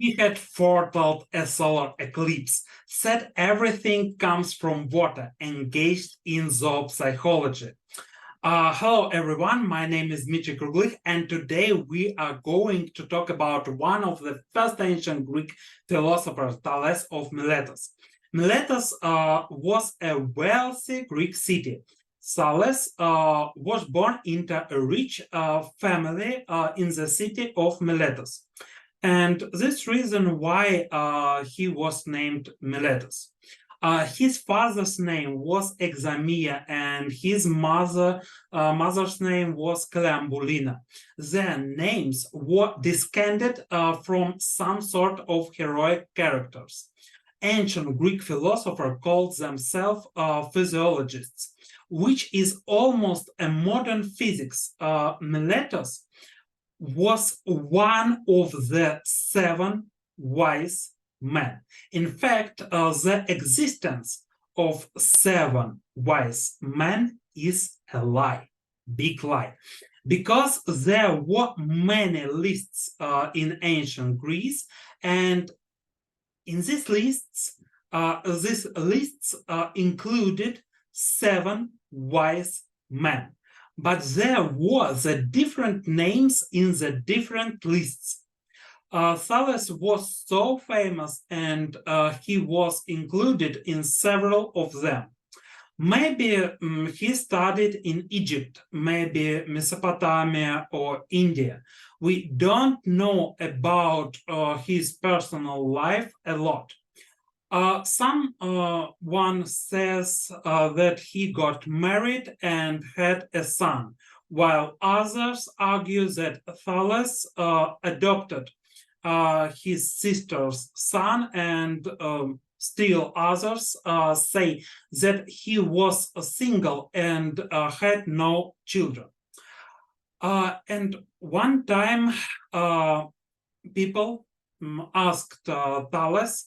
He had foretold a solar eclipse, said everything comes from water, engaged in zoopsychology. Hello, everyone. My name is Dmitry Kruglich, and today we are going to talk about one of the first ancient Greek philosophers, Thales of Miletus. Miletus was a wealthy Greek city. Thales was born into a rich family in the city of Miletus. And this reason why he was named Miletus. His father's name was Examia, and his mother's name was Cleambulina. Their names were descended from some sort of heroic characters. Ancient Greek philosophers called themselves physiologists, which is almost a modern physics. Miletus was one of the 7 wise men. In fact, the existence of 7 wise men is a lie, big lie, because there were many lists in ancient Greece, and in these lists included 7 wise men. But there were the different names in the different lists. Thales was so famous, and he was included in several of them. Maybe he studied in Egypt, maybe Mesopotamia or India. We don't know about his personal life a lot. Someone says that he got married and had a son, while others argue that Thales adopted his sister's son, and still others say that he was single and had no children. And one time people asked Thales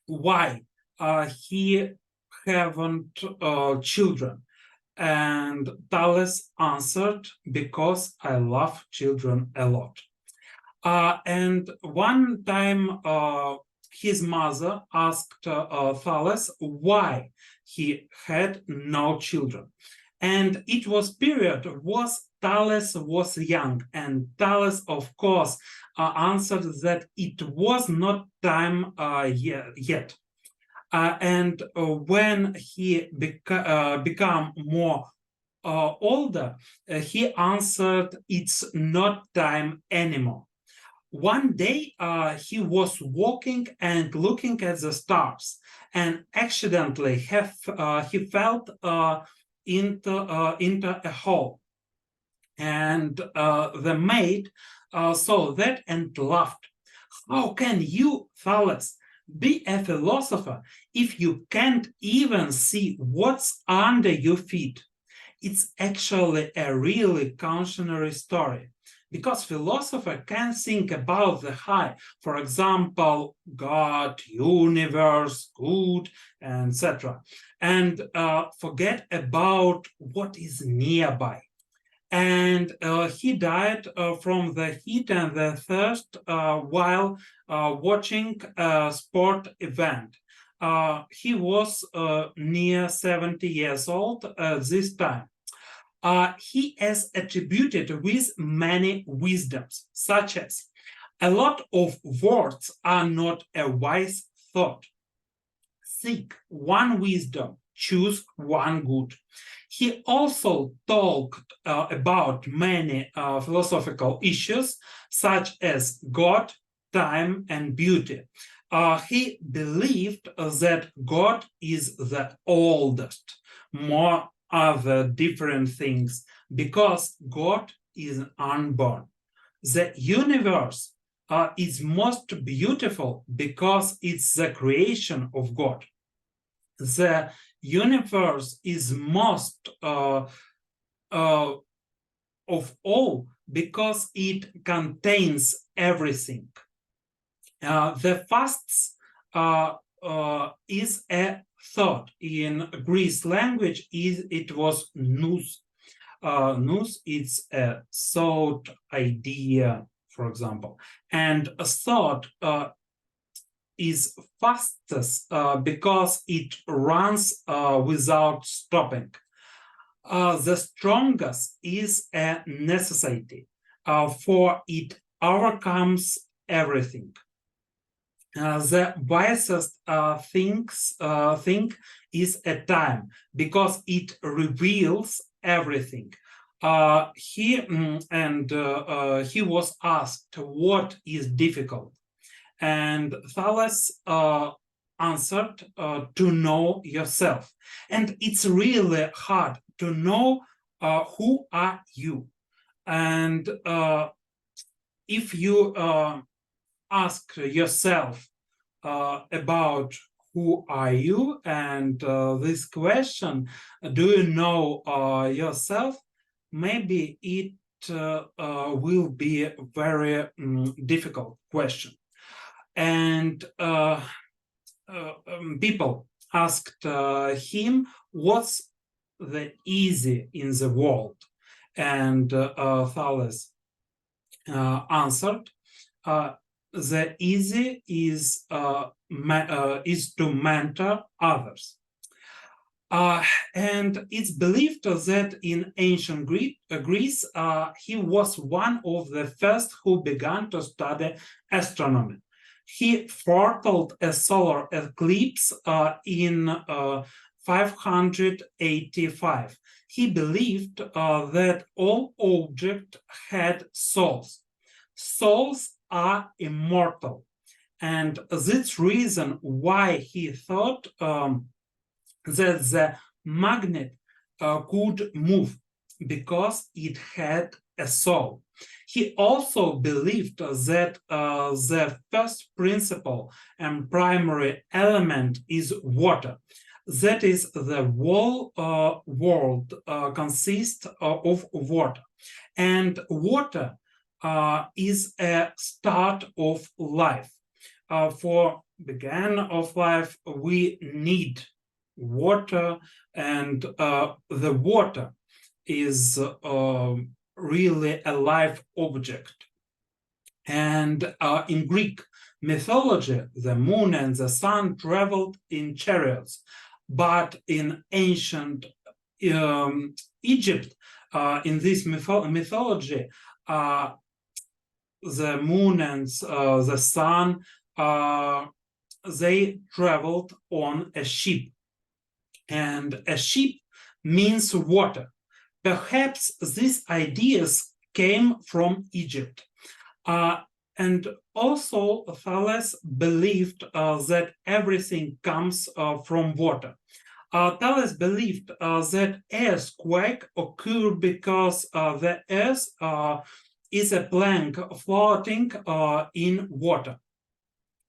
why he haven't children, and Thales answered, because I love children a lot. And one time his mother asked Thales why he had no children, and it was period was Thales was young, and Thales, of course, answered that it was not time yet. And when he became more older, he answered, it's not time anymore. One day he was walking and looking at the stars, and accidentally he fell into a hole. And the maid saw that and laughed. How can you, Thales, be a philosopher if you can't even see what's under your feet? It's actually a really cautionary story, because philosopher can think about the high, for example, God, universe, good, etc., and forget about what is nearby. And he died from the heat and the thirst while watching a sport event. He was near 70 years old at this time. He is attributed with many wisdoms, such as, a lot of words are not a wise thought. Seek one wisdom, choose one good. He also talked about many philosophical issues, such as God, time, and beauty. He believed that God is the oldest, more other different things, because God is unborn. The universe is most beautiful because it's the creation of God. The universe is most of all because it contains everything. The fasts is a thought. In Greek language, it was nous. Nous, it's a thought, idea, for example. And a thought is fastest because it runs without stopping. The strongest is a necessity, for it overcomes everything. The wisest thing is a time, because it reveals everything. He was asked what is difficult, and Thales answered, to know yourself. And it's really hard to know who are you. And if you ask yourself about who are you, and this question, do you know yourself, maybe it will be a very difficult question. And people asked him what's the easy in the world, and Thales answered, the easy is to mentor others. And it's believed that in ancient Greece, he was one of the first who began to study astronomy. He foretold a solar eclipse in 585. He believed that all objects had souls. Souls are immortal, and that's reason why he thought that the magnet could move, because it had a soul. He also believed that the first principle and primary element is water. That is, the whole world consists of water, and water is a start of life. For beginning of life, we need water, and the water is really a live object. And in Greek mythology, the moon and the sun traveled in chariots, but in ancient Egypt, in this mythology, the moon and the sun, they traveled on a ship, and a ship means water. Perhaps these ideas came from Egypt. And also Thales believed that everything comes from water. Thales believed that earthquake occurred because the earth is a plank floating in water.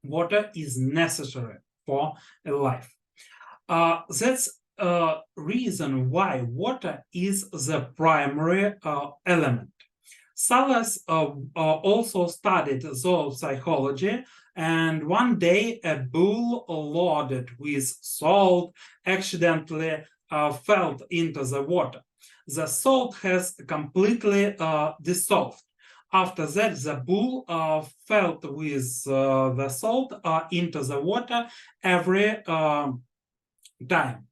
Water is necessary for life. That's reason why water is the primary element. Thales also studied zoopsychology, and one day a bull loaded with salt accidentally fell into the water. The salt has completely dissolved. After that, the bull fell with the salt into the water every time.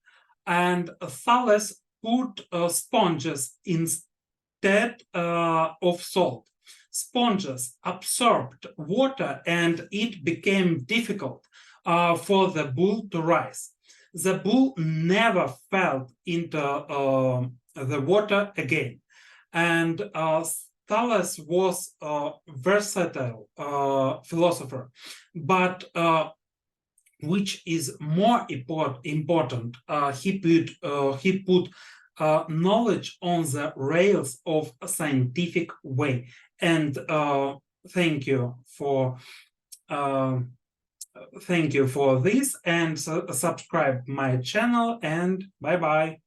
And Thales put sponges instead of salt. Sponges absorbed water, and it became difficult for the bull to rise. The bull never fell into the water again. And Thales was a versatile philosopher, but which is more important, he put knowledge on the rails of a scientific way. And thank you for this, and subscribe my channel, and bye bye.